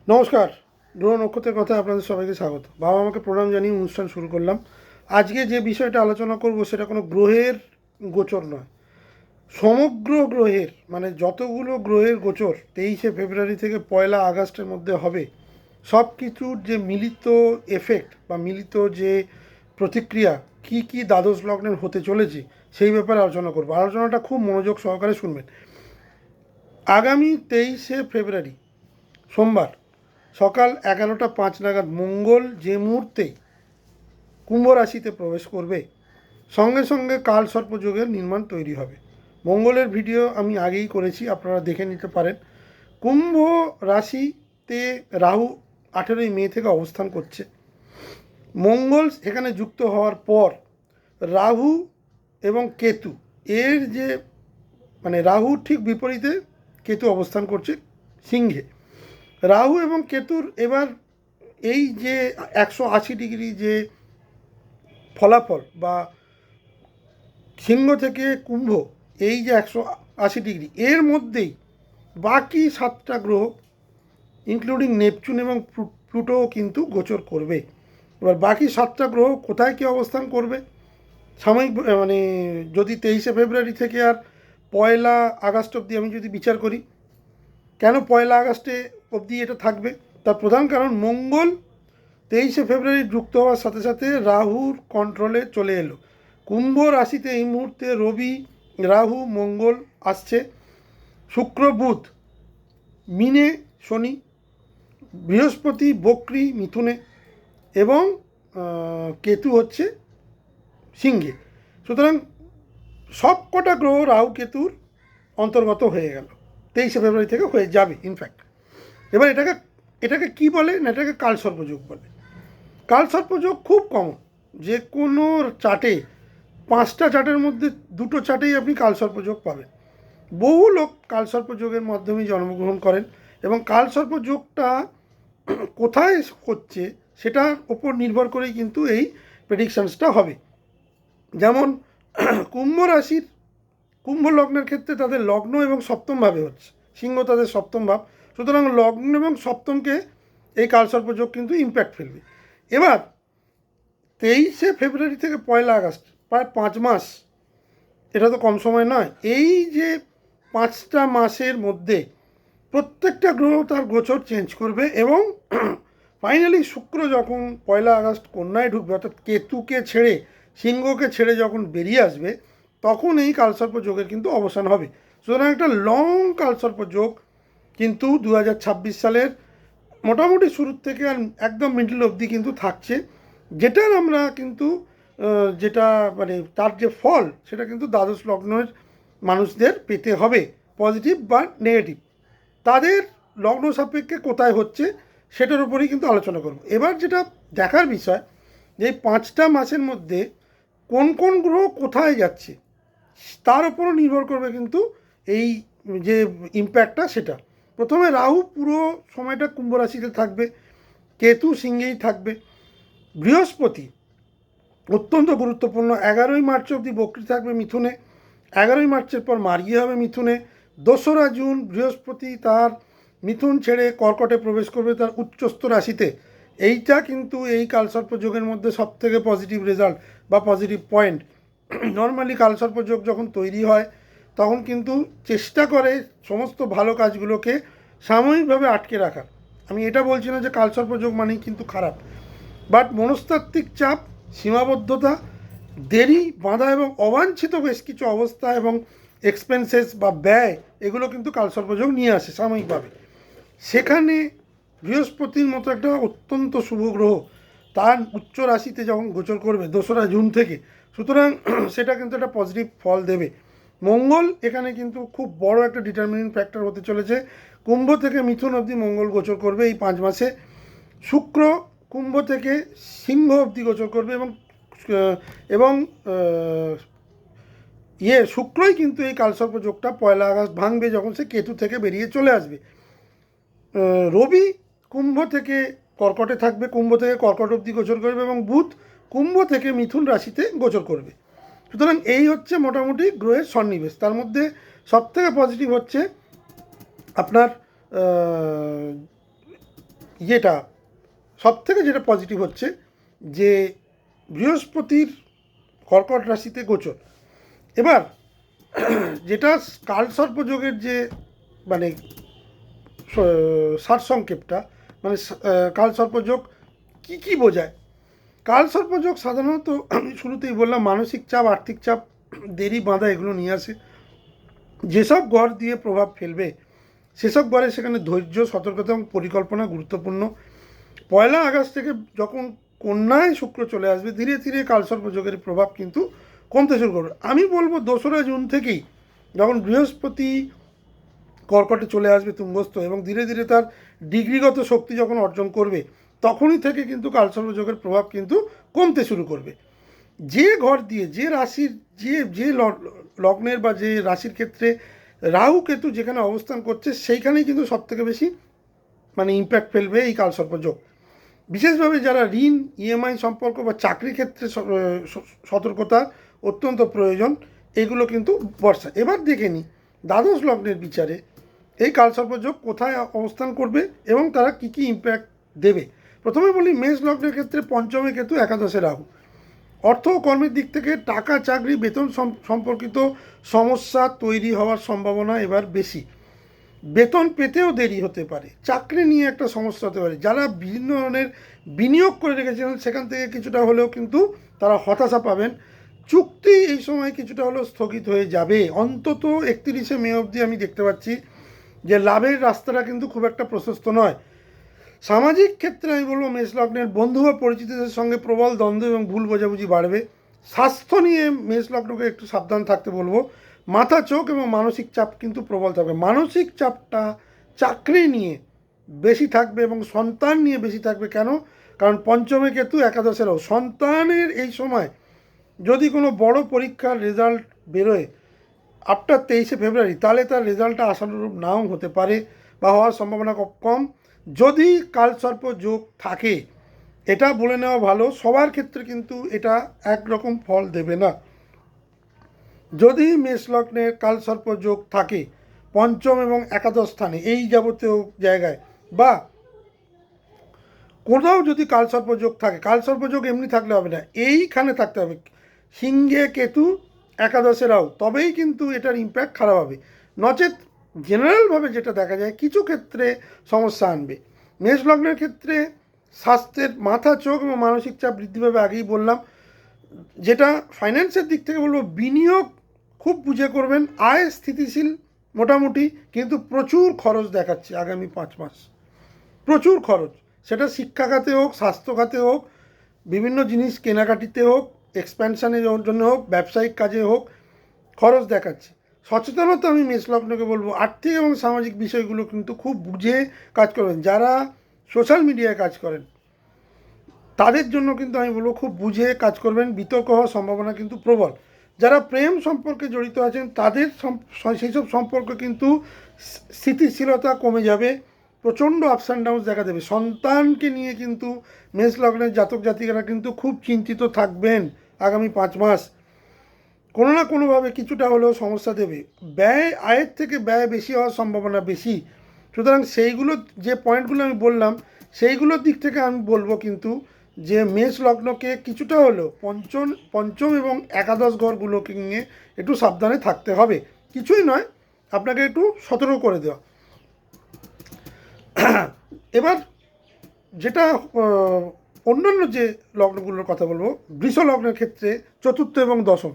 নমস্কার। গ্রহ নক্ষত্রের কথা আপনাদের সবাইকে স্বাগত। বাবা আমাকে প্রণাম জানিয়ে অনুষ্ঠান শুরু করলাম। আজকে যে বিষয়টা আলোচনা করব সেটা কোনো গ্রহের গোচর নয়, সমগ্র গ্রহের মানে যতগুলো গ্রহের গোচর 23শে ফেব্রুয়ারি থেকে 1লা আগস্টের মধ্যে হবে, সব কিছুর যে মিলিত এফেক্ট বা মিলিত যে প্রতিক্রিয়া কি কি দ্বাদশ লগ্নের হতে চলেছে সেই ব্যাপারে আলোচনা করব। আলোচনাটা খুব মনোযোগ সহকারে শুনবেন। আগামী 23শে ফেব্রুয়ারি সোমবার সকাল 11টা 5 নাগাদ মঙ্গল যে মুহূর্তেই কুম্ভ রাশিতে প্রবেশ করবে, সঙ্গে সঙ্গে কালসর্পযোগের নির্মাণ তৈরি হবে। মঙ্গলের ভিডিও আমি আগেই করেছি, আপনারা দেখে নিতে পারেন। কুম্ভ রাশিতে রাহু 18ই মে থেকে অবস্থান করছে। মঙ্গল এখানে যুক্ত হওয়ার পর রাহু এবং কেতু এর যে মানে রাহুর ঠিক বিপরীতে কেতু অবস্থান করছে সিংহে। রাহু এবং কেতুর এবার এই যে 180 ডিগ্রি যে ফলাফল বা সিংহ থেকে কুম্ভ, এই যে 180 ডিগ্রি এর মধ্যেই বাকি 7টা গ্রহ ইনক্লুডিং নেপচুন এবং প্লুটোও কিন্তু গোচর করবে। এবার বাকি 7টা গ্রহ কোথায় কী অবস্থান করবে সাময়িক মানে যদি 23শে ফেব্রুয়ারি থেকে আর 1লা আগস্ট অবধি আমি যদি বিচার করি, কেন 1লা আগস্টে অবধি এটা থাকবে, তার প্রধান কারণ মঙ্গল 23শে ফেব্রুয়ারি যুক্ত হওয়ার সাথে সাথে রাহুর কন্ট্রোলে চলে এলো। কুম্ভ রাশিতে এই মুহূর্তে রবি, রাহু, মঙ্গল আসছে। শুক্র, বুধ মিনে, শনি, বৃহস্পতি বক্রী মিথুনে এবং কেতু হচ্ছে সিংহে। সুতরাং সব কটা গ্রহ রাহু কেতুর অন্তর্গত হয়ে গেল, 23শে ফেব্রুয়ারি থেকে হয়ে যাবে ইনফ্যাক্ট। এবার এটাকে এটাকে কী বলে না, এটাকে কালসর্পযোগ বলে। কালসর্পযোগ খুব কমন, যে কোনো চার্টে 5টা চার্টের মধ্যে 2টো চার্টেই আপনি কালসর্পযোগ পাবেন। বহু লোক কালসর্পযোগের মাধ্যমে জন্মগ্রহণ করেন এবং কালসর্পযোগটা কোথায় হচ্ছে সেটার ওপর নির্ভর করেই কিন্তু এই প্রেডিকশানসটা হবে। যেমন কুম্ভ রাশির কুম্ভ লগ্নের ক্ষেত্রে তাদের লগ্ন এবং সপ্তমভাবে হচ্ছে, সিংহ তাদের সপ্তম ভাব, সুতরাং লগ্ন এবং সপ্তমকে এই কালসর্পযোগ কিন্তু ইম্প্যাক্ট ফেলবে। এবার 23শে ফেব্রুয়ারি থেকে 1লা আগস্ট, প্রায় 5 মাস, এটা তো কম সময় নয়। এই যে 5টা মাসের মধ্যে প্রত্যেকটা গ্রহ তার গোচর চেঞ্জ করবে এবং ফাইনালি শুক্র যখন 1লা আগস্ট কন্যায় ঢুকবে, অর্থাৎ কেতুকে ছেড়ে সিংহকে ছেড়ে যখন বেরিয়ে আসবে, তখন এই কালসর্পযোগের কিন্তু অবসান হবে। সুতরাং একটা লং কালসর্পযোগ কিন্তু 2026 সালের মোটামুটি শুরুর থেকে আর একদম মিডল অবধি কিন্তু থাকছে, যেটার আমরা কিন্তু যেটা মানে তার যে ফল সেটা কিন্তু দ্বাদশ লগ্নের মানুষদের পেতে হবে, পজিটিভ বা নেগেটিভ। তাদের লগ্ন সাপেক্ষে কোথায় হচ্ছে সেটার উপরেই কিন্তু আলোচনা করব। এবার যেটা দেখার বিষয় যে 5টা মাসের মধ্যে কোন কোন গ্রহ কোথায় যাচ্ছে তার উপরও নির্ভর করবে কিন্তু এই যে ইম্প্যাক্টটা সেটা। প্রথমে রাহু পুরো সময়টা কুম্ভ রাশিতে থাকবে, কেতু সিংহেই থাকবে। বৃহস্পতি অত্যন্ত গুরুত্বপূর্ণ, 11ই মার্চ অবধি বক্রী থাকবে মিথুনে, 11ই মার্চের পর মার্গী হবে মিথুনে। 2রা জুন বৃহস্পতি তার মিথুন ছেড়ে কর্কটে প্রবেশ করবে, তার উচ্চস্থ রাশিতে। এইটা কিন্তু এই কালসর্পযোগের মধ্যে সবথেকে পজিটিভ রেজাল্ট বা পজিটিভ পয়েন্ট। নর্মালি কালসর্পযোগ যখন তৈরি হয় তখন কিন্তু চেষ্টা করে সমস্ত ভালো কাজগুলোকে সাময়িকভাবে আটকে রাখার। আমি এটা বলছি না যে কালসর্পযোগ মানেই কিন্তু খারাপ, বাট মনস্তাত্ত্বিক চাপ, সীমাবদ্ধতা, দেরি, বাধা এবং অবাঞ্ছিত বেশ কিছু অবস্থা এবং এক্সপেন্সেস বা ব্যয়, এগুলো কিন্তু কালসর্পযোগ নিয়ে আসে সাময়িকভাবে। সেখানে বৃহস্পতির মতো একটা অত্যন্ত শুভ গ্রহ তার উচ্চ রাশিতে যখন গোচর করবে 2রা জুন থেকে, সুতরাং সেটা কিন্তু একটা পজিটিভ ফল দেবে। মঙ্গল এখানে কিন্তু খুব বড় একটা ডিটারমিনিং ফ্যাক্টর হতে চলেছে। কুম্ভ থেকে মিথুন অবধি মঙ্গল গোচর করবে এই 5 মাসে। শুক্র কুম্ভ থেকে সিংহ অবধি গোচর করবে এবং এবং শুক্রই কিন্তু এই কালসর্পযোগটা 1লা আগস্ট ভাঙবে যখন সে কেতু থেকে বেরিয়ে চলে আসবে। রবি কুম্ভ থেকে কর্কটে থাকবে, কুম্ভ থেকে কর্কট অবধি গোচর করবে এবং বুধ কুম্ভ থেকে মিথুন রাশিতে গোচর করবে। সুতরাং এই হচ্ছে মোটামুটি গ্রহের সন্নিবেশ। তার মধ্যে সবথেকে পজিটিভ হচ্ছে আপনার যেটা সবথেকে যেটা পজিটিভ হচ্ছে যে বৃহস্পতির কর্কট রাশিতে গোচর। এবার যেটা কালসর্পযোগের যে মানে সারসংক্ষেপটা, মানে কালসর্পযোগ কী কী বোঝায়। কালসর্পযোগ সাধারণত আমি শুরুতেই বললাম মানসিক চাপ, আর্থিক চাপ, দেরি বাঁধা এগুলো নিয়ে আসে। যেসব ঘর দিয়ে প্রভাব ফেলবে সেসব ঘরে সেখানে ধৈর্য, সতর্কতা এবং পরিকল্পনা গুরুত্বপূর্ণ। 1 আগস্ট থেকে যখন কন্যায় শুক্র চলে আসবে, ধীরে ধীরে কালসর্পযোগের প্রভাব কিন্তু কমতে শুরু করবে। আমি বলবো 2রা জুন থেকেই যখন বৃহস্পতি কর্কটে চলে আসবে তুঙ্গস্থ এবং ধীরে ধীরে তার ডিগ্রিগত শক্তি যখন অর্জন করবে, তখনই থেকে কিন্তু কালসর্পযোগের প্রভাব কিন্তু কমতে শুরু করবে। যে ঘর দিয়ে, যে রাশির, যে লগ্নের বা যে রাশির ক্ষেত্রে রাহু কেতু যেখানে অবস্থান করছে, সেইখানেই কিন্তু সবথেকে বেশি মানে ইম্প্যাক্ট ফেলবে এই কালসর্পযোগ। বিশেষভাবে যারা ঋণ, ইএমআই সম্পর্ক বা চাকরি ক্ষেত্রে সতর্কতা অত্যন্ত প্রয়োজন, এগুলো কিন্তু বর্ষা। এবার দেখে নিই দ্বাদশ লগ্নের বিচারে এই কালসর্পযোগ কোথায় অবস্থান করবে এবং তারা কী কী ইম্প্যাক্ট দেবে। প্রথমে বলি মেষ লগ্নের ক্ষেত্রে পঞ্চমে কেতু, একাদশে রাহু। অর্থ ও কর্মের দিক থেকে টাকা, চাকরি, বেতন সম্পর্কিত সমস্যা তৈরি হওয়ার সম্ভাবনা এবার বেশি। বেতন পেতেও দেরি হতে পারে, চাকরি নিয়ে একটা সমস্যা হতে পারে। যারা বিভিন্ন ধরনের বিনিয়োগ করে রেখেছিলেন সেখান থেকে কিছুটা হলেও কিন্তু তারা হতাশা পাবেন। চুক্তি এই সময় কিছুটা হলেও স্থগিত হয়ে যাবে। অন্তত 31শে মে অবধি আমি দেখতে পাচ্ছি যে লাভের রাস্তাটা কিন্তু খুব একটা প্রশস্ত নয়। সামাজিক ক্ষেত্রে আমি বলবো মেষ লগ্নের বন্ধু বা পরিচিতদের সঙ্গে প্রবল দ্বন্দ্ব এবং ভুল বোঝাবুঝি বাড়বে। স্বাস্থ্য নিয়ে মেষ লগ্নকে একটু সাবধান থাকতে বলবো। মাথা, চোখ এবং মানসিক চাপ কিন্তু প্রবল থাকবে। মানসিক চাপটা চাকরি নিয়ে বেশি থাকবে এবং সন্তান নিয়ে বেশি থাকবে। কেন? কারণ পঞ্চমে কেতু, একাদশেরও সন্তানের এই সময় যদি কোনো বড় পরীক্ষার রেজাল্ট বেরোয় আফটার 23শে ফেব্রুয়ারি, তাহলে তার রেজাল্টটা আশানুরূপ নাও হতে পারে বা হওয়ার সম্ভাবনা কম। যদি কালসর্প যোগ থাকে, এটা বলে নেওয়া ভালো, সবার ক্ষেত্রে কিন্তু এটা একরকম ফল দেবে না। যদি মেষ লগ্নের কালসর্প যোগ থাকে পঞ্চম এবং একাদশ স্থানে, এই যাবতীয় জায়গায়, বা কোথাও যদি কালসর্পযোগ থাকে, কালসর্পযোগ এমনি থাকলে হবে না, এইখানে থাকতে হবে সিংহে কেতু, একাদশে রাহু, তবেই কিন্তু এটার ইম্প্যাক্ট খারাপ হবে। নচেত জেনারেলভাবে যেটা দেখা যায় কিছু ক্ষেত্রে সমস্যা আনবে। মেষ লগ্নের ক্ষেত্রে স্বাস্থ্যের মাথা, চোখ এবং মানসিক চাপ বৃদ্ধি পাবে, আগেই বললাম। যেটা ফাইন্যান্সের দিক থেকে বলবো, বিনিয়োগ খুব বুঝে করবেন। আয় স্থিতিশীল মোটামুটি, কিন্তু প্রচুর খরচ দেখাচ্ছে আগামী 5 মাস। প্রচুর খরচ, সেটা শিক্ষা খাতে হোক, স্বাস্থ্য খাতে হোক, বিভিন্ন জিনিস কেনাকাটিতে হোক, এক্সপ্যানশনের জন্য হোক, ব্যবসায়িক কাজে হোক, খরচ দেখাচ্ছে। সচেতনতা আমি মেষ লগ্নকে বলবো, আর্থিক এবং সামাজিক বিষয়গুলো কিন্তু খুব বুঝে কাজ করবেন। যারা সোশ্যাল মিডিয়ায় কাজ করেন তাদের জন্য কিন্তু আমি বলবো খুব বুঝে কাজ করবেন, বিতর্ক হওয়ার সম্ভাবনা কিন্তু প্রবল। যারা প্রেম সম্পর্কে জড়িত আছেন তাদের সেই সব সম্পর্ক কিন্তু স্থিতিশীলতা কমে যাবে, প্রচণ্ড আপস অ্যান্ড ডাউন দেখা দেবে। সন্তানকে নিয়ে কিন্তু মেষ লগ্নের জাতক জাতিকারা কিন্তু খুব চিন্তিত থাকবেন আগামী 5 মাস। কোনো না কোনোভাবে কিছুটা হলেও সমস্যা দেবে। ব্যয়, আয়ের থেকে ব্যয় বেশি হওয়ার সম্ভাবনা বেশি। সুতরাং সেইগুলো, যে পয়েন্টগুলো আমি বললাম, সেইগুলোর দিক থেকে আমি বলবো কিন্তু যে মেষ লগ্নকে কিছুটা হলেও পঞ্চম এবং একাদশ ঘরগুলোকে নিয়ে একটু সাবধানে থাকতে হবে। কিছুই নয়, আপনাকে একটু সতর্ক করে দেওয়া। এবার যেটা অন্যান্য যে লগ্নগুলোর কথা বলবো, বৃষ লগ্নের ক্ষেত্রে চতুর্থ এবং দশম,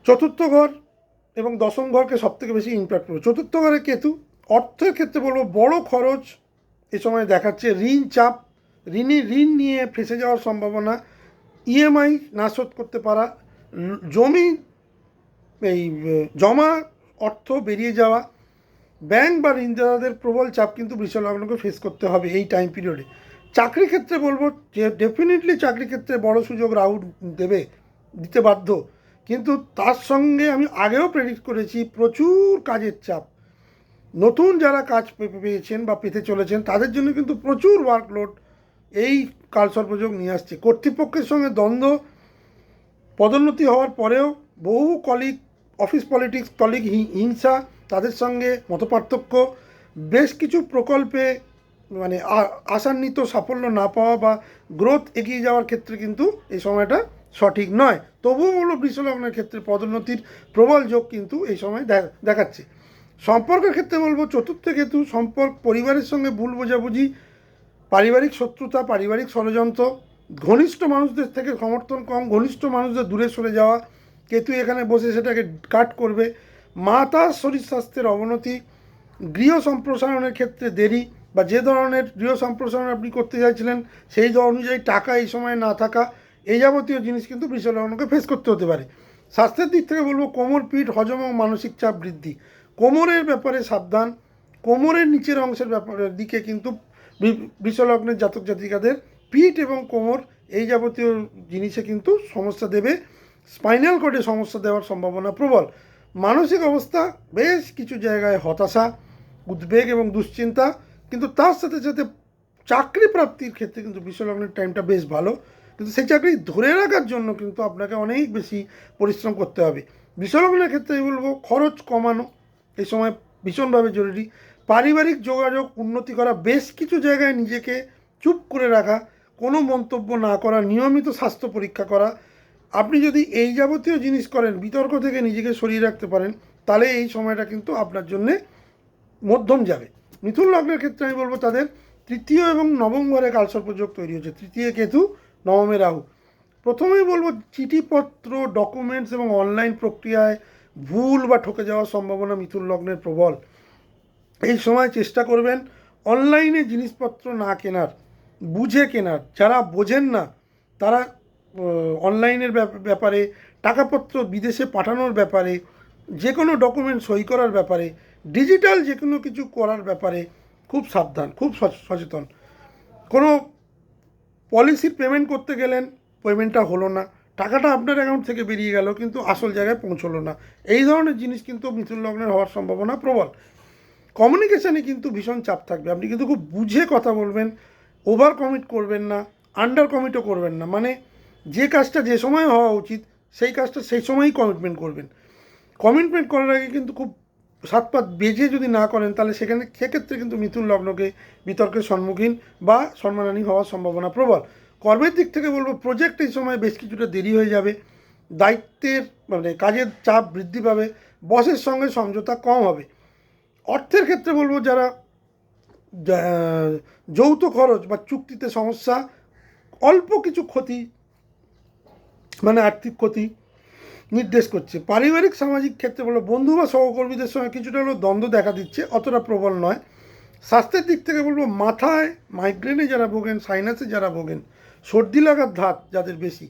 চতুর্থ ঘর এবং দশম ঘরকে সবথেকে বেশি ইম্প্যাক্ট করবে। চতুর্থ ঘরে কেতু, অর্থের ক্ষেত্রে বলবো বড় খরচ এ সময় দেখাচ্ছে। ঋণ চাপ, ঋণ নিয়ে ফেঁসে যাওয়ার সম্ভাবনা, ইএমআই না শোধ করতে পারা, জমি এই জমা অর্থ বেরিয়ে যাওয়া, ব্যাংক বা ঋণদাতাদের প্রবল চাপ কিন্তু বৃষ লগ্নকে ফেস করতে হবে এই টাইম পিরিয়ডে। চাকরি ক্ষেত্রে বলবো যে ডেফিনেটলি চাকরি ক্ষেত্রে বড় সুযোগ রাহু দিতে বাধ্য, কিন্তু তার সঙ্গে আমি আগেও প্রেডিক্ট করেছি প্রচুর কাজের চাপ। নতুন যারা কাজ পেয়েছেন বা পেতে চলেছেন তাদের জন্য কিন্তু প্রচুর ওয়ার্কলোড এই কালসর্পযোগ নিয়ে আসছে। কর্তৃপক্ষের সঙ্গে দ্বন্দ্ব, পদোন্নতি হওয়ার পরেও বহু কলিগ, অফিস পলিটিক্স, কলিগ হিংসা, তাদের সঙ্গে মতপার্থক্য, বেশ কিছু প্রকল্পে মানে আশান্বিত সাফল্য না পাওয়া বা গ্রোথ এগিয়ে যাওয়ার ক্ষেত্রে কিন্তু এই সময়টা সঠিক নয়। তবুও বলব বৃষলগ্নের ক্ষেত্রে পদোন্নতির প্রবল যোগ কিন্তু এই সময় দেখাচ্ছে। সম্পর্কের ক্ষেত্রে বলবো চতুর্থ কেতু, সম্পর্ক পরিবারের সঙ্গে ভুল বোঝাবুঝি, পারিবারিক শত্রুতা, পারিবারিক ষড়যন্ত্র, ঘনিষ্ঠ মানুষদের থেকে সমর্থন কম, ঘনিষ্ঠ মানুষদের দূরে সরে যাওয়া, কেতু এখানে বসে সেটাকে কাট করবে। মাতার শরীর স্বাস্থ্যের অবনতি, গৃহ সম্প্রসারণের ক্ষেত্রে দেরি বা যে ধরনের গৃহ সম্প্রসারণ আপনি করতে চাইছিলেন সেই অনুযায়ী টাকা এই সময় না থাকা, এই যাবতীয় জিনিস কিন্তু বৃষলগ্নকে ফেস করতে হতে পারে। স্বাস্থ্যের দিক থেকে বলবো কোমর, পিঠ, হজম এবং মানসিক চাপ বৃদ্ধি। কোমরের ব্যাপারে সাবধান, কোমরের নিচের অংশের ব্যাপারের দিকে কিন্তু বৃষলগ্নের জাতক জাতিকাদের পিঠ এবং কোমর এই যাবতীয় জিনিসে কিন্তু সমস্যা দেবে। স্পাইনাল কোর্ডে সমস্যা দেওয়ার সম্ভাবনা প্রবল। মানসিক অবস্থা বেশ কিছু জায়গায় হতাশা, উদ্বেগ এবং দুশ্চিন্তা, কিন্তু তার সাথে সাথে চাকরি প্রাপ্তির ক্ষেত্রে কিন্তু বৃষলগ্নের টাইমটা বেশ ভালো, কিন্তু সেই চাকরি ধরে রাখার জন্য কিন্তু আপনাকে অনেক বেশি পরিশ্রম করতে হবে। বৃষলগ্নের ক্ষেত্রে বলবো খরচ কমানো এই সময় ভীষণভাবে জরুরি। পারিবারিক যোগাযোগ উন্নতি করা, বেশ কিছু জায়গায় নিজেকে চুপ করে রাখা, কোনো মন্তব্য না করা, নিয়মিত স্বাস্থ্য পরীক্ষা করা। আপনি যদি এই যাবতীয় জিনিস করেন, বিতর্ক থেকে নিজেকে সরিয়ে রাখতে পারেন, তাহলে এই সময়টা কিন্তু আপনার জন্যে মধ্যম যাবে। মিথুন লগ্নের ক্ষেত্রে আমি বলবো তাদের তৃতীয় এবং নবম ঘরে কালসর্পযোগ তৈরি হচ্ছে, তৃতীয় কেতু, নবমে রাহু। প্রথমেই বলবো চিঠিপত্র, ডকুমেন্টস এবং অনলাইন প্রক্রিয়ায় ভুল বা ঠকে যাওয়ার সম্ভাবনা মিথুন লগ্নের প্রবল। এই সময় চেষ্টা করবেন অনলাইনে জিনিসপত্র না কেনার, বুঝে কেনার। যারা বোঝেন না তারা অনলাইনের ব্যাপারে, টাকাপত্র বিদেশে পাঠানোর ব্যাপারে, যে কোনো ডকুমেন্ট সই করার ব্যাপারে, ডিজিটাল যে কোনো কিছু করার ব্যাপারে খুব সাবধান, খুব সচেতন। কোনো পলিসির পেমেন্ট করতে গেলেন, পেমেন্টটা হলো না, টাকাটা আপনার অ্যাকাউন্ট থেকে বেরিয়ে গেল কিন্তু আসল জায়গায় পৌঁছলো না, এই ধরনের জিনিস কিন্তু মিথুন লগ্নের হওয়ার সম্ভাবনা প্রবল। কমিউনিকেশানে কিন্তু ভীষণ চাপ থাকবে, আপনি কিন্তু খুব বুঝে কথা বলবেন, ওভার কমিট করবেন না, আন্ডার কমিটও করবেন না। মানে যে কাজটা যে সময় হওয়া উচিত সেই কাজটা সেই সময়ই কমিটমেন্ট করবেন। কমিটমেন্ট করার আগে কিন্তু খুব সাত পাত বেজে যদি না করেন তাহলে সেক্ষেত্রে কিন্তু মিথুন লগ্নকে বিতর্কের সম্মুখীন বা সম্মানহানি হওয়ার সম্ভাবনা প্রবল। কর্মের দিক থেকে বলবো প্রজেক্ট এই সময় বেশ কিছুটা দেরি হয়ে যাবে, দায়িত্বের মানে কাজের চাপ বৃদ্ধি পাবে, বসের সঙ্গে সমঝোতা কম হবে। অর্থের ক্ষেত্রে বলবো যারা যৌথ খরচ বা চুক্তিতে সমস্যা, অল্প কিছু ক্ষতি মানে আর্থিক ক্ষতি নির্দেশ করছে। পারিবারিক সামাজিক ক্ষেত্রে বলবো বন্ধু বা সহকর্মীদের সঙ্গে কিছুটা হলেও দ্বন্দ্ব দেখা দিচ্ছে, অতটা প্রবল নয়। স্বাস্থ্যের দিক থেকে বলবো মাথায় মাইগ্রেনে যারা ভোগেন, সাইনাসে যারা ভোগেন, সর্দি লাগার ধাত যাদের বেশি,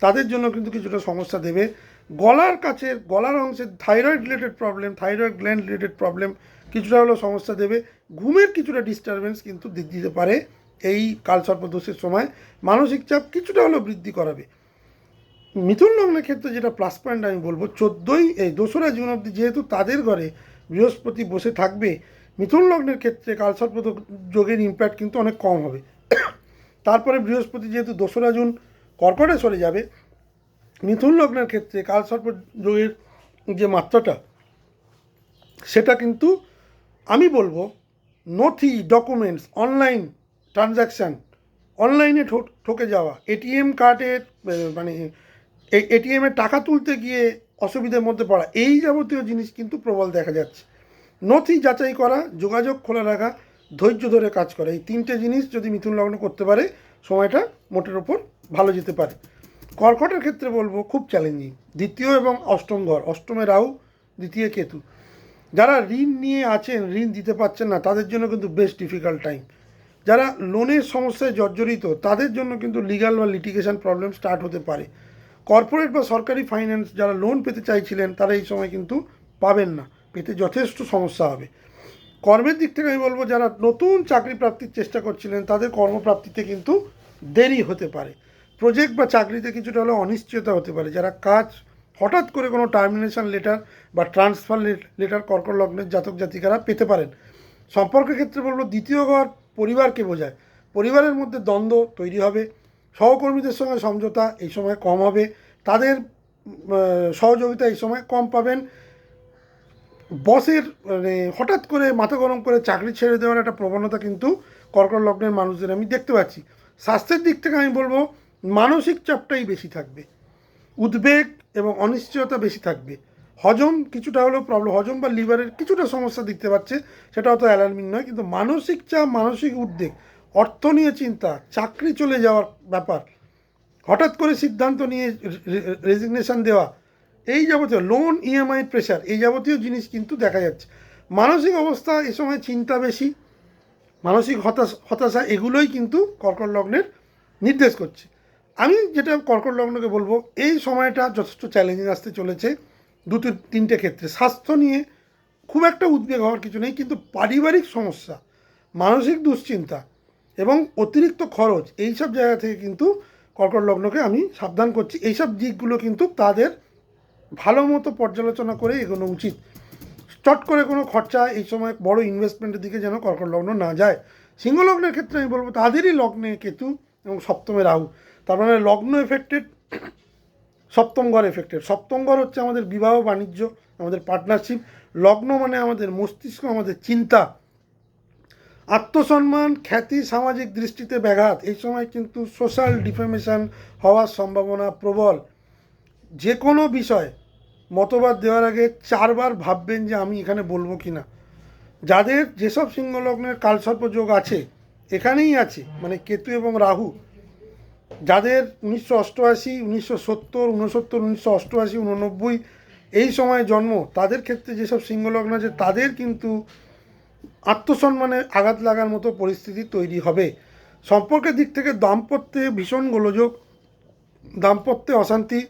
তাদের জন্য কিন্তু কিছুটা সমস্যা দেবে। গলার কাছে, গলার অংশের thyroid related problem, thyroid gland related problem কিছুটা হলেও সমস্যা দেবে। ঘুমের কিছুটা ডিস্টারবেন্স কিন্তু দিতে পারে এই কালসর্পদোষের সময়। মানসিক চাপ কিছুটা হলেও বৃদ্ধি করাবে। মিথুন লগ্নের ক্ষেত্রে যেটা প্লাস পয়েন্ট আমি বলবো, 2রা জুন অবধি যেহেতু তাদের ঘরে বৃহস্পতি বসে থাকবে, মিথুন লগ্নের ক্ষেত্রে কালসর্প যোগের ইম্প্যাক্ট কিন্তু অনেক কম হবে। তারপরে বৃহস্পতি যেহেতু 2রা জুন কর্কটে সরে যাবে, মিথুন লগ্নের ক্ষেত্রে কালসর্প যোগের যে মাত্রাটা সেটা কিন্তু আমি বলবো নথি, ডকুমেন্টস, অনলাইন ট্রানজ্যাকশান, অনলাইনে ঠকে যাওয়া, এটিএম কার্ডের মানে এটিএমে টাকা তুলতে গিয়ে অসুবিধার মধ্যে পড়া, এই যাবতীয় জিনিস কিন্তু প্রবল দেখা যাচ্ছে। নথি যাচাই করা, যোগাযোগ খোলা রাখা, ধৈর্য ধরে কাজ করা, এই 3টে জিনিস যদি মিথুন লগ্ন করতে পারে সময়টা মোটের ওপর ভালো যেতে পারে। কর্কটের ক্ষেত্রে বলবো খুব চ্যালেঞ্জিং, দ্বিতীয় এবং অষ্টম ঘর, অষ্টমে রাহু, দ্বিতীয় কেতু। যারা ঋণ নিয়ে আছেন, ঋণ দিতে পারছেন না, তাদের জন্য কিন্তু বেশ ডিফিকাল্ট টাইম। যারা লোনের সমস্যায় জর্জরিত তাদের জন্য কিন্তু লিগাল বা লিটিগেশন প্রবলেম স্টার্ট হতে পারে। কর্পোরেট বা সরকারি ফাইন্যান্স যারা লোন পেতে চাইছিলেন তারা এই সময় কিন্তু পাবেন না, পেতে যথেষ্ট সমস্যা হবে। কর্মের দিক থেকে আমি বলবো যারা নতুন চাকরি প্রাপ্তির চেষ্টা করছিলেন তাদের কর্মপ্রাপ্তিতে কিন্তু দেরি হতে পারে। প্রজেক্ট বা চাকরিতে কিছুটা হলেও অনিশ্চয়তা হতে পারে। যারা কাজ হঠাৎ করে কোনো টার্মিনেশন লেটার বা ট্রান্সফার লেটার কর্কট লগ্নের জাতক জাতিকারা পেতে পারেন। সম্পর্কের ক্ষেত্রে বলবো দ্বিতীয় ঘর পরিবারকে বোঝায়, পরিবারের মধ্যে দ্বন্দ্ব তৈরি হবে, সহকর্মীদের সঙ্গে সমঝোতা এই সময় কম হবে, তাদের সহযোগিতা এই সময় কম পাবেন। বসের মানে হঠাৎ করে মাথা গরম করে চাকরি ছেড়ে দেওয়ার একটা প্রবণতা কিন্তু কর্কট লগ্নের মানুষদের আমি দেখতে পাচ্ছি। স্বাস্থ্যের দিক থেকে আমি বলবো মানসিক চাপটাই বেশি থাকবে, উদ্বেগ এবং অনিশ্চয়তা বেশি থাকবে, হজম কিছুটা হলেও প্রবলেম, হজম বা লিভারের কিছুটা সমস্যা দেখতে পাচ্ছে, সেটা অত অ্যালার্মিং নয়। কিন্তু মানসিক চাপ, মানসিক উদ্বেগ, অর্থ নিয়ে চিন্তা, চাকরি চলে যাওয়ার ব্যাপার, হঠাৎ করে সিদ্ধান্ত নিয়ে রেজিগনেশন দেওয়া, এই যাবতীয় লোন ইএমআই প্রেশার, এই যাবতীয় জিনিস কিন্তু দেখা যাচ্ছে। মানসিক অবস্থা এ সময় চিন্তা বেশি, মানসিক হতাশা, এগুলোই কিন্তু কর্কট লগ্নের নির্দেশ করছে। আমি যেটা কর্কট লগ্নকে বলবো, এই সময়টা যথেষ্ট চ্যালেঞ্জিং আসতে চলেছে তিনটে ক্ষেত্রে। স্বাস্থ্য নিয়ে খুব একটা উদ্বেগ হওয়ার কিছু নেই, কিন্তু পারিবারিক সমস্যা, মানসিক দুশ্চিন্তা এবং অতিরিক্ত খরচ, এইসব জায়গা থেকে কিন্তু কর্কট লগ্নকে আমি সাবধান করছি। এইসব দিকগুলো কিন্তু তাদের ভালো মতো পর্যালোচনা করে এগোনো উচিত। চট করে কোনো খরচা এই সময় বড় ইনভেস্টমেন্টের দিকে যেন কর্কট লগ্ন না যায়। সিংহ লগ্নের ক্ষেত্রে আমি বলবো তাদেরই লগ্নে কেতু এবং সপ্তমে রাহু, তার মানে লগ্ন এফেক্টেড, সপ্তম ঘর এফেক্টেড। সপ্তম ঘর হচ্ছে আমাদের বিবাহ বাণিজ্য, আমাদের পার্টনারশিপ। লগ্ন মানে আমাদের মস্তিষ্ক, আমাদের চিন্তা, আত্মসম্মান, খ্যাতি, সামাজিক দৃষ্টিতে ব্যাঘাত। এই সময় কিন্তু সোশ্যাল ডিফেমেশন হওয়ার সম্ভাবনা প্রবল। যে কোনো বিষয় মতবাদ দেওয়ার আগে 4 বার ভাববেন যে আমি এখানে বলবো কি না। যাদের যেসব সিংহ লগ্নের কালসর্প যোগ আছে, এখানেই আছে, মানে কেতু এবং রাহু, যাদের 1988, 1970, 69, 1988, 89 এই সময় জন্ম, তাদের ক্ষেত্রে যেসব সিংহ লগ্ন আছে তাদের কিন্তু আত্মসম্মানে আঘাত লাগার মতো পরিস্থিতি তৈরি হবে। সম্পর্কের দিক থেকে দাম্পত্যে ভীষণ গোলযোগ, দাম্পত্যে অশান্তি,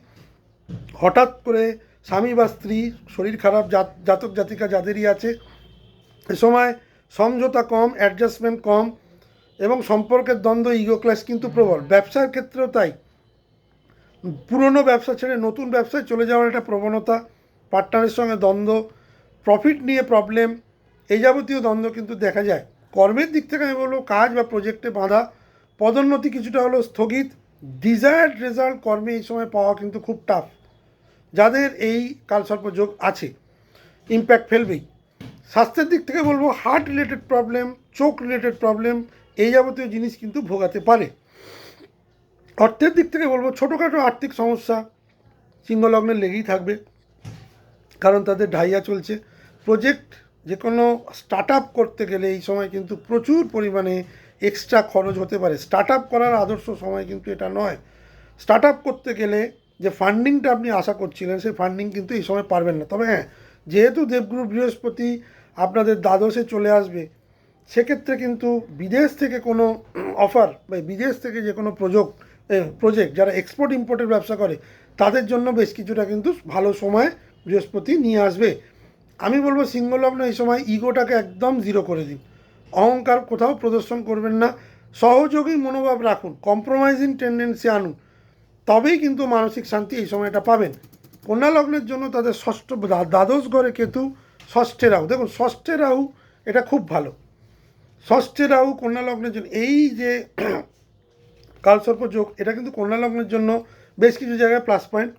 হঠাৎ করে স্বামী বা স্ত্রী শরীর খারাপ, জাতক জাতিকা যাদেরই আছে, এ সময় সমঝোতা কম, অ্যাডজাস্টমেন্ট কম এবং সম্পর্কের দ্বন্দ্ব, ইগো ক্লাস কিন্তু প্রবল। ব্যবসার ক্ষেত্রেও তাই, পুরনো ব্যবসা ছেড়ে নতুন ব্যবসায় চলে যাওয়ার একটা প্রবণতা, পার্টনারের সঙ্গে দ্বন্দ্ব, প্রফিট নিয়ে প্রবলেম, এই যাবতীয় দ্বন্দ্ব কিন্তু দেখা যায়। কর্মের দিক থেকে আমি বলবো কাজ বা প্রজেক্টে বাধা, পদোন্নতি কিছুটা হলেও স্থগিত, ডিজায়ার্ড রেজাল্ট কর্মে এই সময় পাওয়া কিন্তু খুব টাফ। যাদের এই কালসর্প যোগ আছে ইম্প্যাক্ট ফেলবেই। স্বাস্থ্যের দিক থেকে বলবো হার্ট রিলেটেড প্রবলেম, চোখ রিলেটেড প্রবলেম, এই যাবতীয় জিনিস কিন্তু ভোগাতে পারে। অর্থের দিক থেকে বলবো ছোটোখাটো আর্থিক সমস্যা সিংহ লগ্নে লেগেই থাকবে, কারণ তাদের ঢাইয়া চলছে। প্রজেক্ট যে কোনো স্টার্ট আপ করতে গেলে এই সময় কিন্তু প্রচুর পরিমাণে এক্সট্রা খরচ হতে পারে। স্টার্ট আপ করার আদর্শ সময় কিন্তু এটা নয়। স্টার্ট আপ করতে গেলে যে ফান্ডিংটা আপনি আশা করছিলেন, সেই ফান্ডিং কিন্তু এই সময় পারবেন না। তবে হ্যাঁ, যেহেতু দেবগুরু বৃহস্পতি আপনাদের দ্বাদশে চলে আসবে, সেক্ষেত্রে কিন্তু বিদেশ থেকে কোনো অফার বা বিদেশ থেকে যে কোনো প্রজেক্ট যারা এক্সপোর্ট ইম্পোর্টের ব্যবসা করে তাদের জন্য বেশ কিছুটা কিন্তু ভালো সময় বৃহস্পতি নিয়ে আসবে। আমি বলবো সিংহ লগ্ন এই সময় ইগোটাকে একদম জিরো করে দিন, অহংকার কোথাও প্রদর্শন করবেন না, সহযোগী মনোভাব রাখুন, কম্প্রোমাইজিং টেন্ডেন্সি আনুন, তবেই কিন্তু মানসিক শান্তি এই সময়টা পাবেন। কন্যা লগ্নের জন্য তাদের দ্বাদশ ঘরে কেতু, ষষ্ঠে রাহু। দেখুন ষষ্ঠে রাহু এটা খুব ভালো। ষষ্ঠে রাহু কন্যা লগ্নের জন্য, এই যে কালসর্প যোগ, এটা কিন্তু কন্যা লগ্নের জন্য বেশ কিছু জায়গায় প্লাস পয়েন্ট,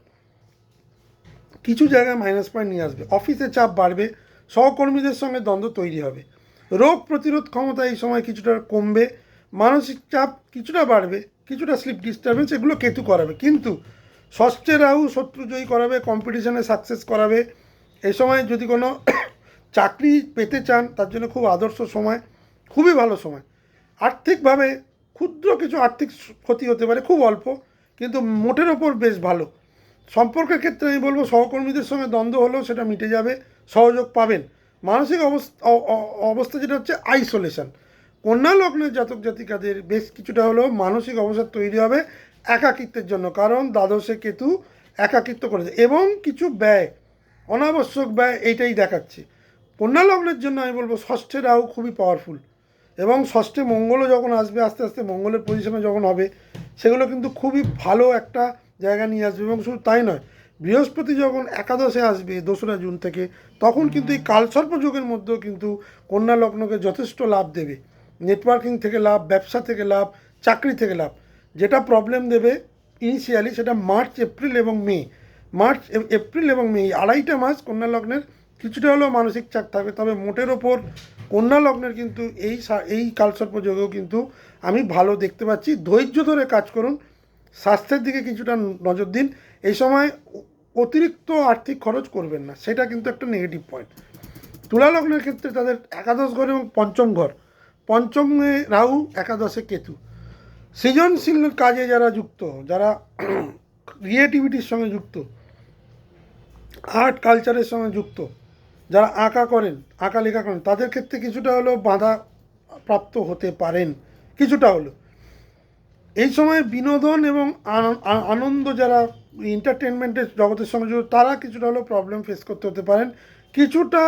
কিছু জায়গায় মাইনাস পয়েন্ট নিয়ে আসবে। অফিসে চাপ বাড়বে, সহকর্মীদের সঙ্গে দ্বন্দ্ব তৈরি হবে, রোগ প্রতিরোধ ক্ষমতা এই সময় কিছুটা কমবে, মানসিক চাপ কিছুটা বাড়বে, কিছুটা স্লিপ ডিস্টারবেন্স, এগুলো কেতু করাবে। কিন্তু ষষ্ঠে রাহু শত্রু জয়ী করাবে, কম্পিটিশনে সাকসেস করাবে। এই সময় যদি কোনো চাকরি পেতে চান তার জন্য খুব আদর্শ সময়, খুবই ভালো সময়। আর্থিকভাবে ক্ষুদ্র কিছু আর্থিক ক্ষতি হতে পারে, খুব অল্প, কিন্তু মোটের ওপর বেশ ভালো। সম্পর্কের ক্ষেত্রে আমি বলবো সহকর্মীদের সঙ্গে দ্বন্দ্ব হলেও সেটা মিটে যাবে, সহযোগ পাবেন। মানসিক অবস্থা যেটা হচ্ছে আইসোলেশন, কন্যা লগ্নের জাতক জাতিকাদের বেশ কিছুটা হলেও মানসিক অবস্থা তৈরি হবে একাকিত্বের জন্য, কারণ দ্বাদশে কেতু একাকিত্ব করেছে এবং কিছু ব্যয়, অনাবশ্যক ব্যয়, এইটাই দেখাচ্ছে। কন্যা লগ্নের জন্য আমি বলবো ষষ্ঠে রাহু খুবই পাওয়ারফুল, এবং ষষ্ঠে মঙ্গলও যখন আসবে, আস্তে আস্তে মঙ্গলের পজিশনে যখন হবে, সেগুলো কিন্তু খুবই ভালো একটা জায়গা নিয়ে আসবে। এবং শুধু তাই নয়, বৃহস্পতি যখন একাদশে আসবে 2রা জুন থেকে, তখন কিন্তু এই কালসর্প যুগের মধ্যেও কিন্তু কন্যা লগ্নকে যথেষ্ট লাভ দেবে। নেটওয়ার্কিং থেকে লাভ, ব্যবসা থেকে লাভ, চাকরি থেকে লাভ। যেটা প্রবলেম দেবে ইনিশিয়ালি, সেটা মার্চ, এপ্রিল এবং মে, এই 2.5 মাস কন্যা লগ্নের কিছুটা হলেও মানসিক চাপ থাকবে। তবে মোটের ওপর কন্যা লগ্নের কিন্তু এই কালসর্প যোগেও কিন্তু আমি ভালো দেখতে পাচ্ছি। ধৈর্য ধরে কাজ করুন, স্বাস্থ্যের দিকে কিছুটা নজর দিন। এই সময় অতিরিক্ত আর্থিক খরচ করবেন না, সেটা কিন্তু একটা নেগেটিভ পয়েন্ট। তুলা লগ্নের ক্ষেত্রে তাদের একাদশ ঘর এবং পঞ্চম ঘর, পঞ্চমে রাহু, একাদশে কেতু। সৃজনশীল কাজে যারা যুক্ত, যারা ক্রিয়েটিভিটির সঙ্গে যুক্ত, আর্ট কালচারের সঙ্গে যুক্ত, যারা আঁকা করেন, আঁকা লেখা করেন, তাদের ক্ষেত্রে কিছুটা হলেও বাধা প্রাপ্ত হতে পারেন, কিছুটা হলেও। এই সময় বিনোদন এবং আনন্দ, যারা এন্টারটেনমেন্টের জগতের সঙ্গে যুক্ত, তারা কিছুটা হলেও প্রবলেম ফেস করতে হতে পারেন। কিছুটা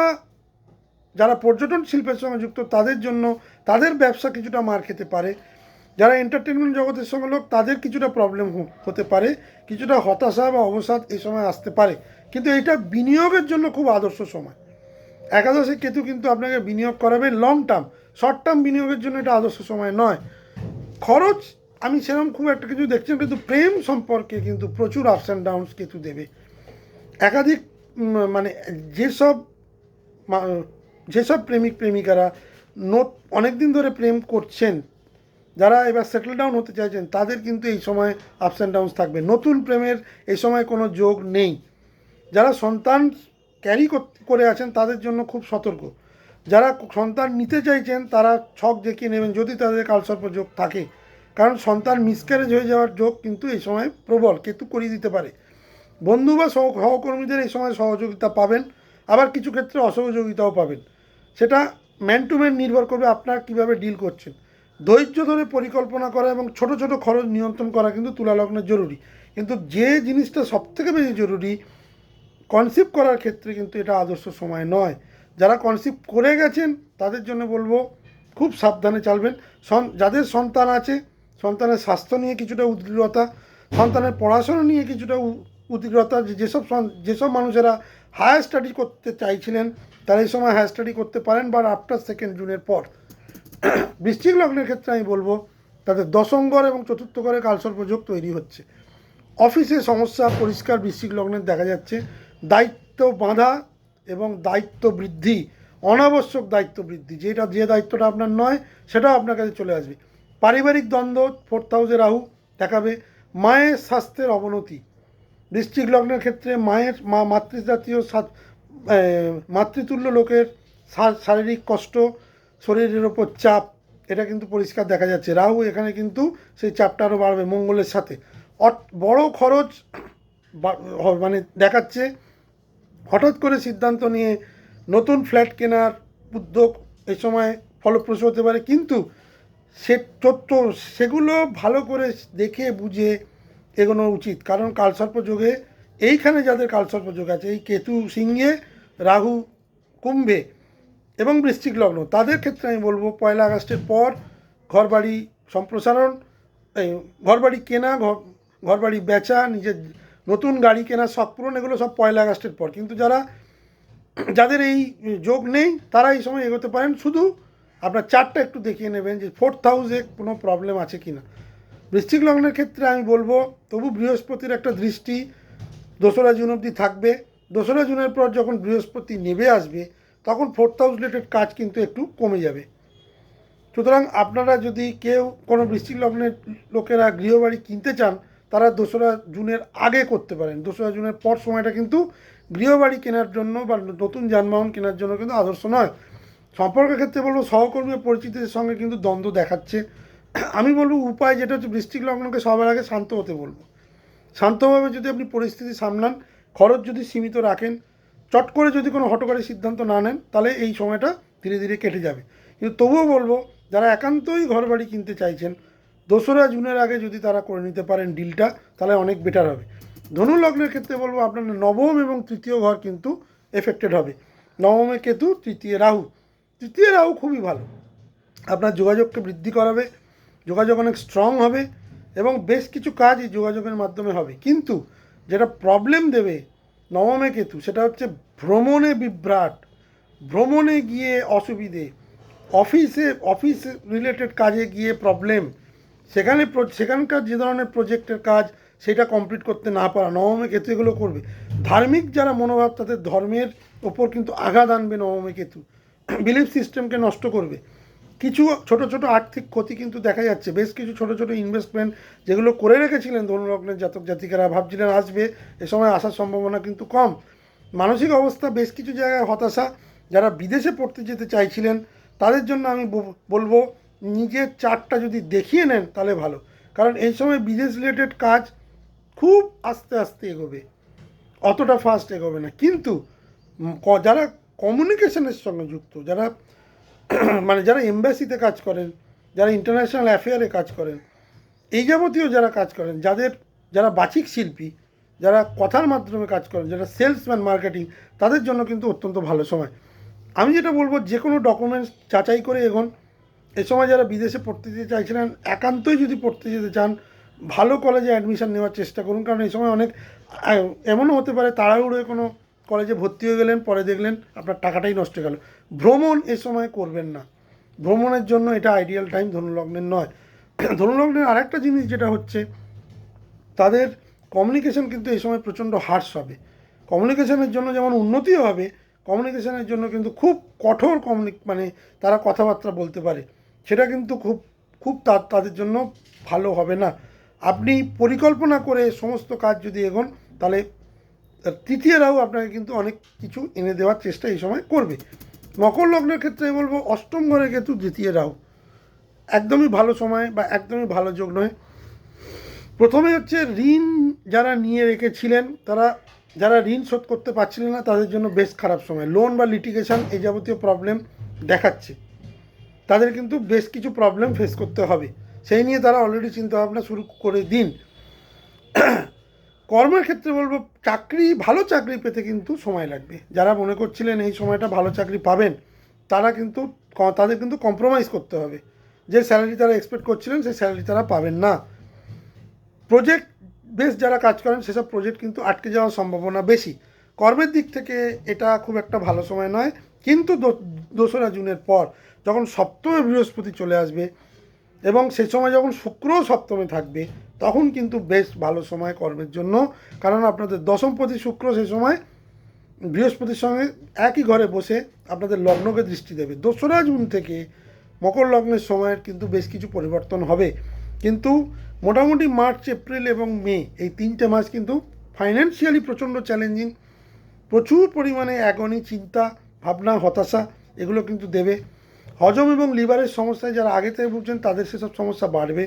যারা পর্যটন শিল্পের সঙ্গে যুক্ত, তাদের জন্য তাদের ব্যবসা কিছুটা মার খেতে পারে। যারা এন্টারটেনমেন্ট জগতের সঙ্গে লোক, তাদের কিছুটা প্রবলেম হতে পারে, কিছুটা হতাশা বা অবসাদ এই সময় আসতে পারে। কিন্তু এটা বিনিয়োগের জন্য খুব আদর্শ সময়। একাদশে কেতু কিন্তু আপনাকে বিনিয়োগ করাবে লং টার্ম, শর্ট টার্ম বিনিয়োগের জন্য এটা আদর্শ সময় নয়। খরচ আমি সেরকম খুব একটা কিছু দেখছি না, কিন্তু প্রেম সম্পর্কে কিন্তু প্রচুর আপস অ্যান্ড ডাউনস কেতু দেবে। একাধিক মানে যেসব যেসব প্রেমিক প্রেমিকারা অনেক দিন ধরে প্রেম করছেন, যারা এবার সেটেল ডাউন হতে চাইছেন, তাদের কিন্তু এই সময় আপস অ্যান্ড ডাউনস থাকবে। নতুন প্রেমের এই সময় কোনো যোগ নেই। যারা সন্তান ক্যারি করে আছেন, তাদের জন্য খুব সতর্ক। যারা সন্তান নিতে চাইছেন, তারা ছক দেখিয়ে নেবেন যদি তাদের কালসর্প যোগ থাকে, কারণ সন্তান মিসক্যারেজ হয়ে যাওয়ার যোগ কিন্তু এই সময় প্রবল, কেতু করিয়ে দিতে পারে। বন্ধু বা সহকর্মীদের এই সময় সহযোগিতা পাবেন, আবার কিছু ক্ষেত্রে অসহযোগিতাও পাবেন। সেটা ম্যান টু ম্যান নির্ভর করবে আপনারা কীভাবে ডিল করছেন। ধৈর্য ধরে পরিকল্পনা করা এবং ছোট ছোট খরচ নিয়ন্ত্রণ করা কিন্তু তুলা লগ্নের জরুরি। কিন্তু যে জিনিসটা সবথেকে বেশি জরুরি, কনসিভ করার ক্ষেত্রে কিন্তু এটা আদর্শ সময় নয়। যারা কনসিভ করে গেছেন, তাদের জন্য বলবো খুব সাবধানে চালবেন। যাদের সন্তান আছে, সন্তানের স্বাস্থ্য নিয়ে কিছুটা উদ্গ্রীবতা, সন্তানের পড়াশোনা নিয়ে কিছুটা উদ্গ্রীবতা। যেসব মানুষেরা হায়ার স্টাডি করতে চাইছিলেন, তারা এই সময় হায়ার স্টাডি করতে পারেন, বা আফটার 2 জুনের পর। বৃশ্চিক লগ্নের ক্ষেত্রে আমি বলবো তাদের দশম ঘর এবং চতুর্থ ঘরে কালসর্প যোগ তৈরি হচ্ছে। অফিসে সমস্যা পরিষ্কার বৃশ্চিক লগ্নের দেখা যাচ্ছে। দায়িত্ব বাঁধা এবং দায়িত্ব বৃদ্ধি, অনাবশ্যক দায়িত্ব বৃদ্ধি, যে দায়িত্বটা আপনার নয় সেটাও আপনার কাছে চলে আসবে। পারিবারিক দ্বন্দ্ব 4th হাউসে রাহু দেখাবে। মায়ের স্বাস্থ্যের অবনতি, বৃশ্চিক লগ্নের ক্ষেত্রে মাতৃজাতীয় মাতৃতুল্য লোকের শারীরিক কষ্ট, শরীরের ওপর চাপ, এটা কিন্তু পরিষ্কার দেখা যাচ্ছে। রাহু এখানে কিন্তু সেই চাপটা আরও বাড়বে মঙ্গলের সাথে। বড় খরচ মানে দেখাচ্ছে। হঠাৎ করে সিদ্ধান্ত নিয়ে নতুন ফ্ল্যাট কেনার উদ্যোগ এই সময় ফলপ্রসূ হতে পারে, কিন্তু সেগুলো ভালো করে দেখে বুঝে এগোনো উচিত। কারণ কালসর্প যোগে এইখানে যাদের কালসর্প যোগ আছে, এই কেতু সিংহে, রাহু কুম্ভে এবং বৃশ্চিক লগ্ন, তাদের ক্ষেত্রে আমি বলবো 1 আগস্টের পর ঘরবাড়ি সম্প্রসারণ, ঘরবাড়ি কেনা, ঘরবাড়ি বেচা, নিজের নতুন গাড়ি কেনা, শখ পূরণ, এগুলো সব 1 আগস্টের পর। কিন্তু যাদের এই যোগ নেই, তারা এই সময় এগোতে পারেন। শুধু আপনার চারটা একটু দেখিয়ে নেবেন যে 4th হাউসে কোনো প্রবলেম আছে কি না। বৃশ্চিক লগ্নের ক্ষেত্রে আমি বলবো তবু বৃহস্পতির একটা দৃষ্টি 2রা জুন অবধি থাকবে। 2রা জুনের পর যখন বৃহস্পতি নেমে আসবে, তখন 4th হাউস রিলেটেড কাজ কিন্তু একটু কমে যাবে। সুতরাং আপনারা যদি কেউ কোনো বৃশ্চিক লগ্নের লোকেরা গৃহবাড়ি কিনতে চান, তারা 2রা জুনের আগে করতে পারেন। 2রা জুনের পর সময়টা কিন্তু গৃহবাড়ি কেনার জন্য বা নতুন যানবাহন কেনার জন্য কিন্তু আদর্শ নয়। সম্পর্কের ক্ষেত্রে বলবো সহকর্মী পরিচিতির সঙ্গে কিন্তু দ্বন্দ্ব দেখাচ্ছে। আমি বলবো উপায় যেটা হচ্ছে, বৃশ্চিক লগ্নকে সবার আগে শান্ত হতে বলবো। শান্তভাবে যদি আপনি পরিস্থিতি সামলান, খরচ যদি সীমিত রাখেন, চট করে যদি কোনো হঠকারী সিদ্ধান্ত না নেন, তাহলে এই সময়টা ধীরে ধীরে কেটে যাবে। কিন্তু তবুও বলবো যারা একান্তই ঘরবাড়ি কিনতে চাইছেন, 2রা জুনের আগে যদি তারা করে নিতে পারেন ডিলটা, তাহলে অনেক বেটার হবে। ধনু লগ্নের ক্ষেত্রে বলবো আপনার নবম এবং 3য় ঘর কিন্তু এফেক্টেড হবে। নবমে কেতু, 3য় রাহু। 3য় রাহু খুবই ভালো, আপনার যোগাযোগকে বৃদ্ধি করাবে, যোগাযোগ অনেক স্ট্রং হবে এবং বেশ কিছু কাজ এই যোগাযোগের মাধ্যমে হবে। কিন্তু যেটা প্রবলেম দেবে নবমে কেতু, সেটা হচ্ছে ভ্রমণে বিভ্রাট, ভ্রমণে গিয়ে অসুবিধে, অফিস রিলেটেড কাজে গিয়ে প্রবলেম, সেখানকার যে ধরনের প্রজেক্টের কাজ, সেটা কমপ্লিট করতে না পারা, নবমে কেতু এগুলো করবে। ধার্মিক যারা মনোভাব তাদের ধর্মের ওপর কিন্তু আঘাত আনবে নবমে কেতু, বিলিফ সিস্টেমকে নষ্ট করবে। কিছু ছোট ছোট আর্থিক ক্ষতি কিন্তু দেখা যাচ্ছে, বেশ কিছু ছোট ছোট ইনভেস্টমেন্ট যেগুলো করে রেখেছিলেন ধনু লগ্নের জাতক জাতিকারা, ভাবছিলেন আসবে, এ সময় আসার সম্ভাবনা কিন্তু কম। মানসিক অবস্থা বেশ কিছু জায়গায় হতাশা। যারা বিদেশে পড়তে যেতে চাইছিলেন তাদের জন্য আমি বলবো নিজের চার্টটা যদি দেখিয়ে নেন তাহলে ভালো, কারণ এই সময় বিদেশ রিলেটেড কাজ খুব আস্তে আস্তে এগোবে, অতটা ফাস্ট এগোবে না। কিন্তু যারা কমিউনিকেশনের সঙ্গে যুক্ত, যারা মানে যারা এমবাসিতে কাজ করেন, যারা ইন্টারন্যাশনাল অ্যাফেয়ারে কাজ করেন, এই যাবতীয় যারা কাজ করেন, যারা বাচিক শিল্পী, যারা কথার মাধ্যমে কাজ করেন, যারা সেলসম্যান মার্কেটিং, তাদের জন্য কিন্তু অত্যন্ত ভালো সময়। আমি যেটা বলবো, যে কোনো ডকুমেন্টস যাচাই করে এগোন। এ সময় যারা বিদেশে পড়তে যেতে চাইছিলেন, একান্তই যদি পড়তে যেতে চান, ভালো কলেজে অ্যাডমিশন নেওয়ার চেষ্টা করুন, কারণ এই সময় অনেক এমনও হতে পারে তাড়াহুড়োয় কোনো কলেজে ভর্তি হয়ে গেলেন, পরে দেখলেন আপনার টাকাটাই নষ্ট হয়ে গেল। ভ্রমণ এ সময় করবেন না, ভ্রমণের জন্য এটা আইডিয়াল টাইম ধনুলগ্নের নয়। ধনুলগ্নের আরেকটা জিনিস যেটা হচ্ছে, তাদের কমিউনিকেশন কিন্তু এই সময় প্রচণ্ড হার্শ হবে। কমিউনিকেশনের জন্য যেমন উন্নতিও হবে, কমিউনিকেশনের জন্য কিন্তু খুব কঠোর মানে তারা কথাবার্তা বলতে পারে, সেটা কিন্তু খুব খুব তাদের জন্য ভালো হবে না। আপনি পরিকল্পনা করে সমস্ত কাজ যদি এগোন, তাহলে তৃতীয় রাহু আপনাকে কিন্তু অনেক কিছু এনে দেওয়ার চেষ্টা এই সময় করবে। মকর লগ্নের ক্ষেত্রে বলবো অষ্টম ঘরে কিন্তু দ্বিতীয় রাহু, একদমই ভালো সময় বা একদমই ভালো যোগ নয়। প্রথমে হচ্ছে ঋণ যারা নিয়ে রেখেছিলেন, যারা ঋণ শোধ করতে পারছিলেন না, তাদের জন্য বেশ খারাপ সময়। লোন বা লিটিগেশন এই যাবতীয় প্রবলেম দেখাচ্ছে, তাদের কিন্তু বেশ কিছু প্রবলেম ফেস করতে হবে, সেই নিয়ে তারা অলরেডি চিন্তাভাবনা শুরু করে দিন। কর্মের ক্ষেত্রে বলবো ভালো চাকরি পেতে কিন্তু সময় লাগবে। যারা মনে করছিলেন এই সময়টা ভালো চাকরি পাবেন, তাদের কিন্তু কম্প্রোমাইজ করতে হবে। যে স্যালারি তারা এক্সপেক্ট করছিলেন সেই স্যালারি তারা পাবেন না। প্রজেক্ট বেশ যারা কাজ করেন সেসব প্রজেক্ট কিন্তু আটকে যাওয়ার সম্ভাবনা বেশি। কর্মের দিক থেকে এটা খুব একটা ভালো সময় নয়, কিন্তু 2রা জুনের পর যখন সপ্তমে বৃহস্পতি চলে আসবে এবং সেই সময় যখন শুক্রও সপ্তমে থাকবে, তখন কিন্তু বেশ ভালো সময় কর্মের জন্য, কারণ আপনাদের দশমপতি শুক্র সেই সময় বৃহস্পতির সঙ্গে একই ঘরে বসে আপনাদের লগ্নকে দৃষ্টি দেবে। 2রা জুন থেকে মকর লগ্নের সময়ের কিন্তু বেশ কিছু পরিবর্তন হবে, কিন্তু মোটামুটি মার্চ, এপ্রিল এবং মে এই 3টে মাস কিন্তু ফাইন্যান্সিয়ালি প্রচণ্ড চ্যালেঞ্জিং, প্রচুর পরিমাণে অ্যাগনি, চিন্তা ভাবনা, হতাশা এগুলো কিন্তু দেবে। হজম এবং লিভারের সমস্যায় যারা আগে থেকে ভুগছেন তাদের সেসব সমস্যা বাড়বে।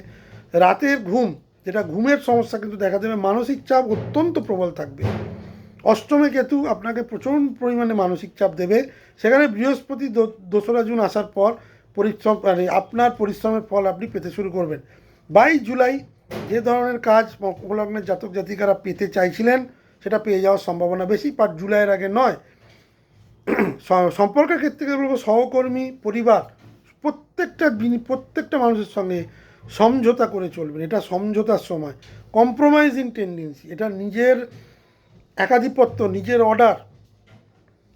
রাতের ঘুম, যেটা ঘুমের সমস্যা কিন্তু দেখা দেবে। মানসিক চাপ অত্যন্ত প্রবল থাকবে। অষ্টমে কেতু আপনাকে প্রচুর পরিমাণে মানসিক চাপ দেবে। সেখানে বৃহস্পতি 2রা জুন আসার পর আপনার পরিশ্রমের ফল আপনি পেতে শুরু করবেন। 22 জুলাই যে ধরনের কাজ মকর লগ্নের জাতক জাতিকারা পেতে চাইছিলেন সেটা পেয়ে যাওয়ার সম্ভাবনা বেশি, বাট জুলাইয়ের আগে নয়। সম্পর্কের ক্ষেত্রে বলবো সহকর্মী, পরিবার, প্রত্যেকটা মানুষের সঙ্গে সমঝোতা করে চলবেন। এটা সমঝোতার সময়, কম্প্রোমাইজিং টেন্ডেন্সি, এটা নিজের একাধিপত্য, নিজের অর্ডার,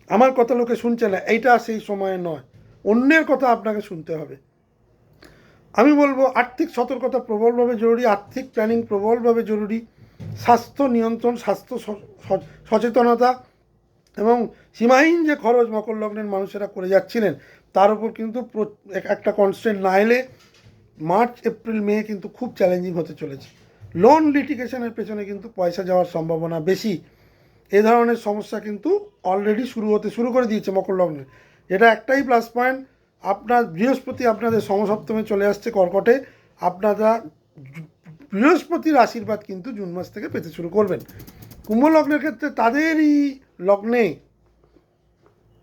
আমার কথা লোকে শুনছে না, এইটা সেই সময়ে নয়, অন্যের কথা আপনাকে শুনতে হবে। আমি বলবো আর্থিক সতর্কতা প্রবলভাবে জরুরি, আর্থিক প্ল্যানিং প্রবলভাবে জরুরি। স্বাস্থ্য নিয়ন্ত্রণ, স্বাস্থ্য সচেতনতা এবং সীমাহীন যে খরচ মকর লগ্নের মানুষেরা করে যাচ্ছিলেন তার উপর কিন্তু একটা কনস্ট্যান্ট না এলে মার্চ, এপ্রিল, মে কিন্তু খুব চ্যালেঞ্জিং হতে চলেছে। লোন লিটিগেশনের পেছনে কিন্তু পয়সা যাওয়ার সম্ভাবনা বেশি। এ ধরনের সমস্যা কিন্তু অলরেডি শুরু করে দিয়েছে মকর লগ্নে। যেটা একটাই প্লাস পয়েন্ট, আপনার বৃহস্পতি আপনাদের সমসপ্তমে চলে আসছে কর্কটে। আপনারা বৃহস্পতির আশীর্বাদ কিন্তু জুন মাস থেকে পেতে শুরু করবেন। কুম্ভ লগ্নের ক্ষেত্রে তাদেরই লগ্নে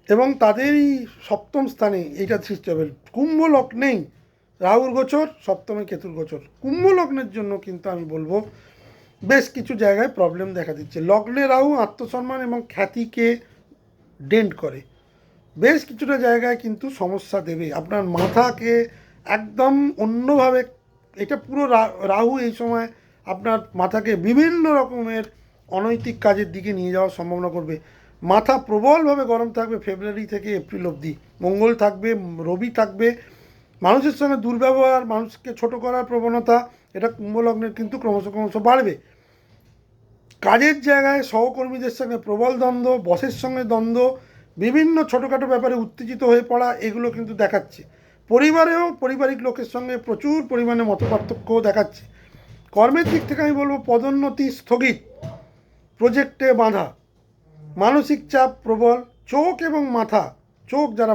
এবং তাদেরই সপ্তম স্থানে এইটা সৃষ্টি হবে। কুম্ভ লগ্নেই রাহুর গোচর, সপ্তমে কেতুর গোচর। কুম্ভ লগ্নের জন্য কিন্তু আমি বলবো বেশ কিছু জায়গায় প্রবলেম দেখা দিচ্ছে। লগ্নে রাহু আত্মসম্মান এবং খ্যাতিকে ডেন্ট করে, বেশ কিছুটা জায়গায় কিন্তু সমস্যা দেবে। আপনার মাথাকে একদম অন্যভাবে, এটা পুরো রাহু এই সময় আপনার মাথাকে বিভিন্ন রকমের অনৈতিক কাজের দিকে নিয়ে যাওয়ার সম্ভাবনা করবে। মাথা প্রবলভাবে গরম থাকবে ফেব্রুয়ারি থেকে এপ্রিল অবধি। মঙ্গল থাকবে, রবি থাকবে। মানুষের সঙ্গে দুর্ব্যবহার, মানুষকে ছোট করার প্রবণতা, এটা কুম্ভ লগ্নের কিন্তু ক্রমশ বাড়বে। কাজের জায়গায় সহকর্মীদের সঙ্গে প্রবল দ্বন্দ্ব, বসের সঙ্গে দ্বন্দ্ব, বিভিন্ন ছোটোখাটো ব্যাপারে উত্তেজিত হয়ে পড়া, এগুলো কিন্তু দেখাচ্ছে। পরিবারেও পারিবারিক লোকের সঙ্গে প্রচুর পরিমাণে মতপার্থক্যও দেখাচ্ছে। কর্মের দিক থেকে আমি বলবো পদোন্নতি স্থগিত, প্রজেক্টে বাধা, মানসিক চাপ প্রবল, চোখ এবং মাথা, চোখ যারা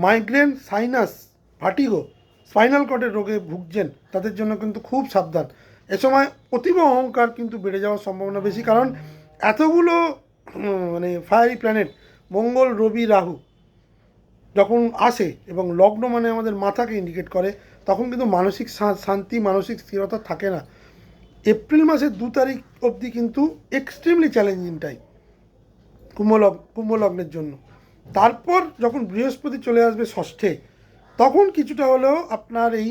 মাইগ্রেন, সাইনাস, ভার্টিগো, স্পাইনাল কর্ডের রোগে ভুগছেন তাদের জন্য কিন্তু খুব সাবধান। এ সময় অতীব অহংকার কিন্তু বেড়ে যাওয়ার সম্ভাবনা বেশি, কারণ এতগুলো মানে ফায়ারি প্ল্যানেট মঙ্গল, রবি, রাহু যখন আসে এবং লগ্ন মানে আমাদের মাথাকে ইন্ডিকেট করে, তখন কিন্তু মানসিক শান্তি, মানসিক স্থিরতা থাকে না। এপ্রিল মাসের 2 তারিখ অবধি কিন্তু এক্সট্রিমলি চ্যালেঞ্জিং টাইম কুম্ভ লগ্নের জন্য। তারপর যখন বৃহস্পতি চলে আসবে ষষ্ঠে, তখন কিছুটা হলেও আপনার এই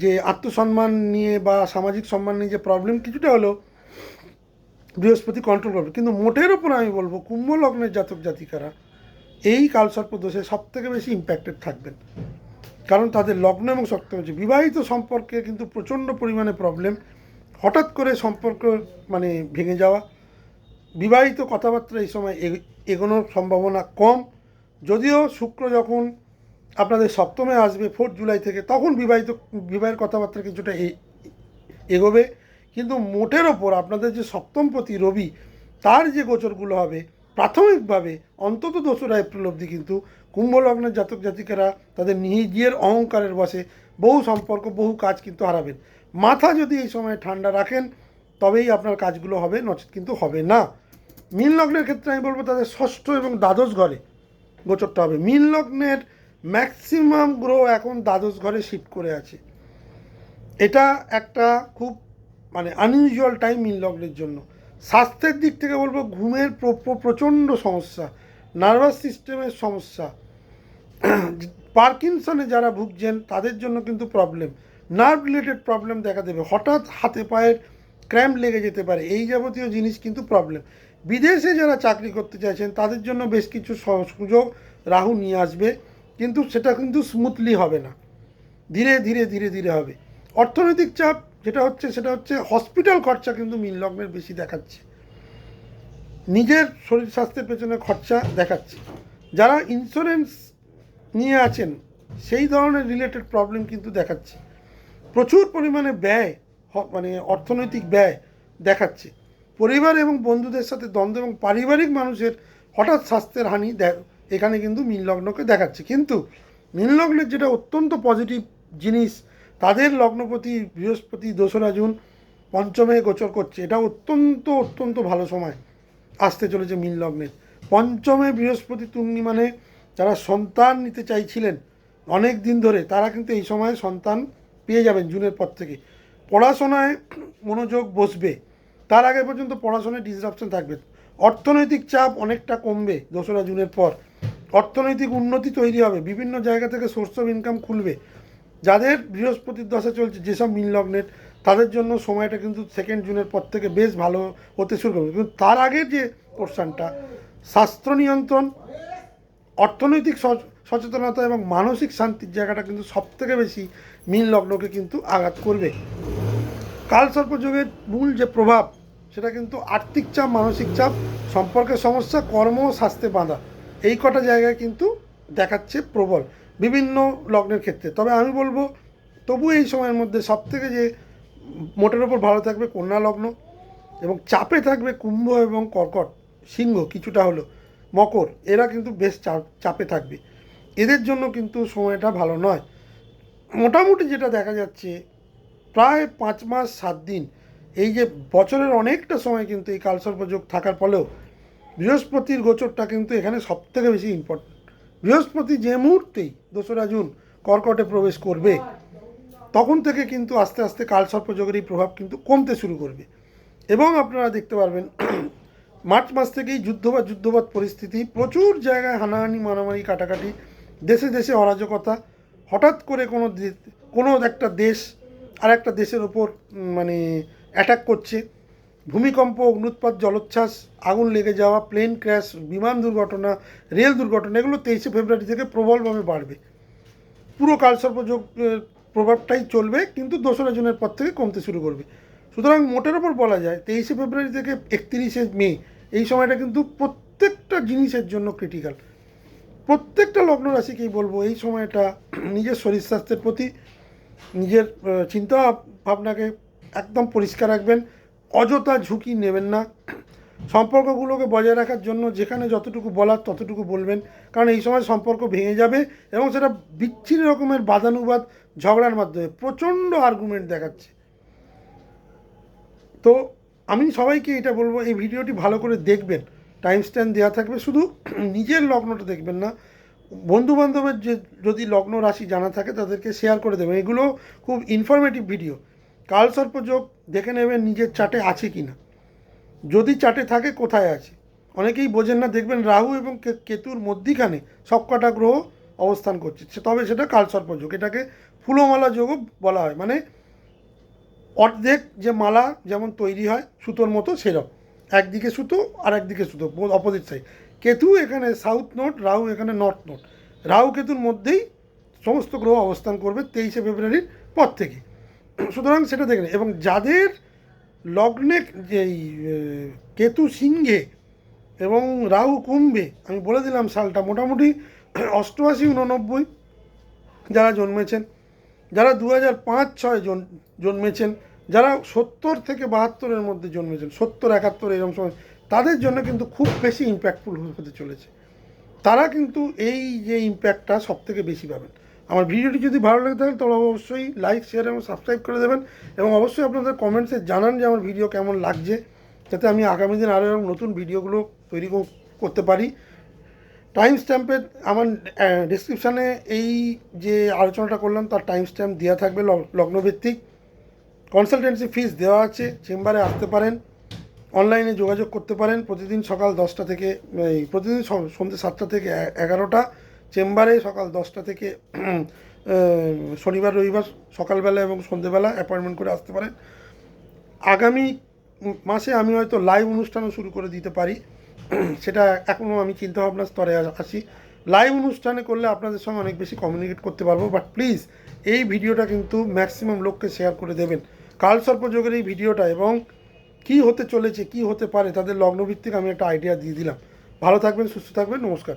যে আত্মসম্মান নিয়ে বা সামাজিক সম্মান নিয়ে যে প্রবলেম, কিছুটা হলেও বৃহস্পতি কন্ট্রোল করবে। কিন্তু মোটের ওপর আমি বলবো কুম্ভ লগ্নের জাতক জাতিকারা এই কালসর্প দোষে সবথেকে বেশি ইম্প্যাক্টেড থাকবেন, কারণ তাদের লগ্ন এবং শক্ত হচ্ছে। বিবাহিত সম্পর্কে কিন্তু প্রচণ্ড পরিমাণে প্রবলেম, হঠাৎ করে সম্পর্ক মানে ভেঙে যাওয়া, বিবাহিত কথাবার্তা এই সময় এগোনোর সম্ভাবনা কম। যদিও শুক্র যখন আপনাদের সপ্তমে আসবে 4 জুলাই থেকে, তখন বিবাহের কথাবার্তা কিছুটা এগোবে। কিন্তু মোটের ওপর আপনাদের যে সপ্তমপতি রবি, তার যে গোচরগুলো হবে প্রাথমিকভাবে অন্তত 2রা এপ্রিল অবধি কিন্তু কুম্ভ লগ্নের জাতক জাতিকারা তাদের নিজের অহংকারের বশে বহু সম্পর্ক, বহু কাজ কিন্তু হারাবেন। মাথা যদি এই সময় ঠান্ডা রাখেন তবেই আপনার কাজগুলো হবে, নচেত কিন্তু হবে না। মীন লগ্নের ক্ষেত্রে আমি বলবো তাদের ষষ্ঠ এবং দ্বাদশ ঘরে গোচরটা হবে। মীন লগ্নের ম্যাক্সিমাম গ্রহ এখন দ্বাদশ ঘরে শিফট করে আছে। এটা একটা খুব মানে আনইউজুয়াল টাইম মীন লগ্নের জন্য। স্বাস্থ্যের দিক থেকে বলবো ঘুমের প্রচণ্ড সমস্যা, নার্ভাস সিস্টেমের সমস্যা, পার্কিনসনে যারা ভুগছেন তাদের জন্য কিন্তু প্রবলেম, নার্ভ রিলেটেড প্রবলেম দেখা দেবে, হঠাৎ হাতে পায়ের ক্র্যাম্প লেগে যেতে পারে, এই যাবতীয় জিনিস কিন্তু প্রবলেম। বিদেশে যারা চাকরি করতে চাইছেন তাদের জন্য বেশ কিছু সুযোগ রাহু নিয়ে আসবে, কিন্তু সেটা কিন্তু স্মুথলি হবে না, ধীরে ধীরে ধীরে ধীরে হবে। অর্থনৈতিক চাপ সেটা হচ্ছে হসপিটাল খরচা কিন্তু মীন লগ্নের বেশি দেখাচ্ছে, নিজের শরীর স্বাস্থ্যের পেছনে খরচা দেখাচ্ছে। যারা ইন্স্যুরেন্স নিয়ে আছেন সেই ধরনের রিলেটেড প্রবলেম কিন্তু দেখাচ্ছে, প্রচুর পরিমাণে ব্যয় মানে অর্থনৈতিক ব্যয় দেখাচ্ছে। পরিবার এবং বন্ধুদের সাথে দ্বন্দ্ব এবং পারিবারিক মানুষের হঠাৎ স্বাস্থ্যের হানি এখানে কিন্তু মীন লগ্নকে দেখাচ্ছে। কিন্তু মীন লগ্নের যেটা অত্যন্ত পজিটিভ জিনিস, তাদের লগ্নপতি বৃহস্পতি 2রা জুন পঞ্চমে গোচর করছে। এটা অত্যন্ত ভালো সময় আসতে চলেছে মীন লগ্নের। পঞ্চমে বৃহস্পতি তুঙ্গি মানে যারা সন্তান নিতে চাইছিলেন অনেক দিন ধরে, তারা কিন্তু এই সময় সন্তান পেয়ে যাবেন জুনের পর থেকে। পড়াশোনায় মনোযোগ বসবে, তার আগে পর্যন্ত পড়াশোনায় ডিসরাপশন থাকবে। অর্থনৈতিক চাপ অনেকটা কমবে 2রা জুনের পর, অর্থনৈতিক উন্নতি তৈরি হবে, বিভিন্ন জায়গা থেকে সোর্স অফ ইনকাম খুলবে। যাদের বৃহস্পতির দশা চলছে যেসব মীন লগ্নের, তাদের জন্য সময়টা কিন্তু 2 জুনের পর থেকে বেশ ভালো হতে শুরু করবে। কিন্তু তার আগের যে পোর্শনটা, স্বাস্থ্য নিয়ন্ত্রণ, অর্থনৈতিক সচেতনতা এবং মানসিক শান্তির জায়গাটা কিন্তু সবথেকে বেশি মীন লগ্নকে কিন্তু আঘাত করবে। কালসর্পযোগের মূল যে প্রভাব, সেটা কিন্তু আর্থিক চাপ, মানসিক চাপ, সম্পর্কের সমস্যা, কর্ম ও স্বাস্থ্যে বাঁধা, এই কটা জায়গায় কিন্তু দেখাচ্ছে প্রবল বিভিন্ন লগ্নের ক্ষেত্রে। তবে আমি বলবো তবু এই সময়ের মধ্যে সবথেকে যে মোটের ওপর ভালো থাকবে কন্যা লগ্ন, এবং চাপে থাকবে কুম্ভ এবং কর্কট, সিংহ কিছুটা হলো, মকর, এরা কিন্তু বেশ চাপে থাকবে। এদের জন্য কিন্তু সময়টা ভালো নয়। মোটামুটি যেটা দেখা যাচ্ছে প্রায় 5 মাস 7 দিন, এই যে বছরের অনেকটা সময় কিন্তু এই কালসর্পযোগ থাকার ফলেও বৃহস্পতির গোচরটা কিন্তু এখানে সবথেকে বেশি ইম্পর্টেন্ট। বৃহস্পতি যে মুহূর্তেই 2রা জুন কর্কটে প্রবেশ করবে, তখন থেকে কিন্তু আস্তে আস্তে কালসর্পযোগের এই প্রভাব কিন্তু কমতে শুরু করবে। এবং আপনারা দেখতে পারবেন মার্চ মাস থেকেই যুদ্ধবাদ পরিস্থিতি, প্রচুর জায়গায় হানাহানি, মারামারি, কাটাকাটি, দেশে দেশে অরাজকতা, হঠাৎ করে কোনো একটা দেশ আর একটা দেশের ওপর মানে অ্যাটাক করছে, ভূমিকম্প, অগ্নুৎপাত, জলোচ্ছ্বাস, আগুন লেগে যাওয়া, প্লেন ক্র্যাশ, বিমান দুর্ঘটনা, রেল দুর্ঘটনা, এগুলো 23শে ফেব্রুয়ারি থেকে প্রবলভাবে বাড়বে। পুরো কালসর্পযোগ প্রভাবটাই চলবে, কিন্তু 2রা জুনের পর থেকে কমতে শুরু করবে। সুতরাং মোটের ওপর বলা যায় 23শে ফেব্রুয়ারি থেকে 31শে মে এই সময়টা কিন্তু প্রত্যেকটা জিনিসের জন্য ক্রিটিক্যাল। প্রত্যেকটা লগ্ন রাশিকেই বলবো এই সময়টা নিজের শরীর স্বাস্থ্যের প্রতি নিজের চিন্তা ভাবনাকে একদম পরিষ্কার রাখবেন, অযথা ঝুঁকি নেবেন না, সম্পর্কগুলোকে বজায় রাখার জন্য যেখানে যতটুকু বলার ততটুকু বলবেন, কারণ এই সময় সম্পর্ক ভেঙে যাবে এবং সেটা বিচ্ছিন্ন রকমের বাদানুবাদ ঝগড়ার মাধ্যমে প্রচণ্ড আর্গুমেন্ট দেখাচ্ছে। তো আমি সবাইকে এটা বলবো, এই ভিডিওটি ভালো করে দেখবেন, টাইম স্ট্যাম্প দেওয়া থাকবে, শুধু নিজের লগ্নটা দেখবেন না, বন্ধুবান্ধবের যে যদি লগ্ন রাশি জানা থাকে তাদেরকে শেয়ার করে দেবেন। এগুলো খুব ইনফরমেটিভ ভিডিও। কালসর্পযোগ দেখে নেবেন নিজের চার্টে আছে কি না, যদি চার্টে থাকে কোথায় আছে। অনেকেই বোঝেন না, দেখবেন রাহু এবং কেতুর মধ্যিখানে সবকটা গ্রহ অবস্থান করছে, তবে সেটা কালসর্পযোগ। এটাকে ফুলমালা যোগও বলা হয়, মানে অর্ধেক যে মালা যেমন তৈরি হয় সুতোর মতো, সেরকম একদিকে সুতো আর একদিকে সুতো, অপোজিট সাইড। কেতু এখানে সাউথ নোট, রাহু এখানে নর্থ নোট। রাহু কেতুর মধ্যেই সমস্ত গ্রহ অবস্থান করবে 23শে ফেব্রুয়ারির পর থেকে। সুতরাং সেটা দেখলেন। এবং যাদের লগ্নে যেই কেতু সিংহে এবং রাহু কুম্ভে, আমি বলে দিলাম সালটা মোটামুটি 88, 89 যারা জন্মেছেন, যারা 2005-06 জন্মেছেন, যারা 70 থেকে 72-এর মধ্যে জন্মেছেন, 70, 71 এরকম সময়, তাদের জন্য কিন্তু খুব বেশি ইম্প্যাক্টফুল হতে চলেছে। তারা কিন্তু এই যে ইম্প্যাক্টটা সব থেকে বেশি পাবেন। আমার ভিডিওটি যদি ভালো লাগে থাকে তাহলে অবশ্যই লাইক, শেয়ার এবং সাবস্ক্রাইব করে দেবেন, এবং অবশ্যই আপনাদের কমেন্টসে জানান যে আমার ভিডিও কেমন লাগছে, যাতে আমি আগামী দিন আরও এরকম নতুন ভিডিওগুলো তৈরি করতে পারি। টাইম স্ট্যাম্পের আমার ডিসক্রিপশানে এই যে আলোচনাটা করলাম তার টাইম স্ট্যাম্প দেওয়া থাকবে, লগ্নভিত্তিক। কনসালটেন্সি ফিস দেওয়া আছে, চেম্বারে আসতে পারেন, অনলাইনে যোগাযোগ করতে পারেন। প্রতিদিন সকাল 10টা থেকে প্রতিদিন সন্ধ্যে 7টা থেকে 11টা, চেম্বারে সকাল 10টা থেকে শনিবার রবিবার সকালবেলা এবং সন্ধ্যেবেলা অ্যাপয়েন্টমেন্ট করে আসতে পারেন। আগামী মাসে আমি হয়তো লাইভ অনুষ্ঠানও শুরু করে দিতে পারি, সেটা এখনও আমি চিন্তাভাবনার স্তরে আছি। লাইভ অনুষ্ঠানে করলে আপনাদের সঙ্গে অনেক বেশি কমিউনিকেট করতে পারবো। বাট প্লিজ এই ভিডিওটা কিন্তু ম্যাক্সিমাম লোককে শেয়ার করে দেবেন, কালসর্পযোগের এই ভিডিওটা, এবং কি হতে চলেছে, কি হতে পারে তাদের লগ্নভিত্তিক আমি একটা আইডিয়া দিয়ে দিলাম। ভালো থাকবেন, সুস্থ থাকবেন, নমস্কার।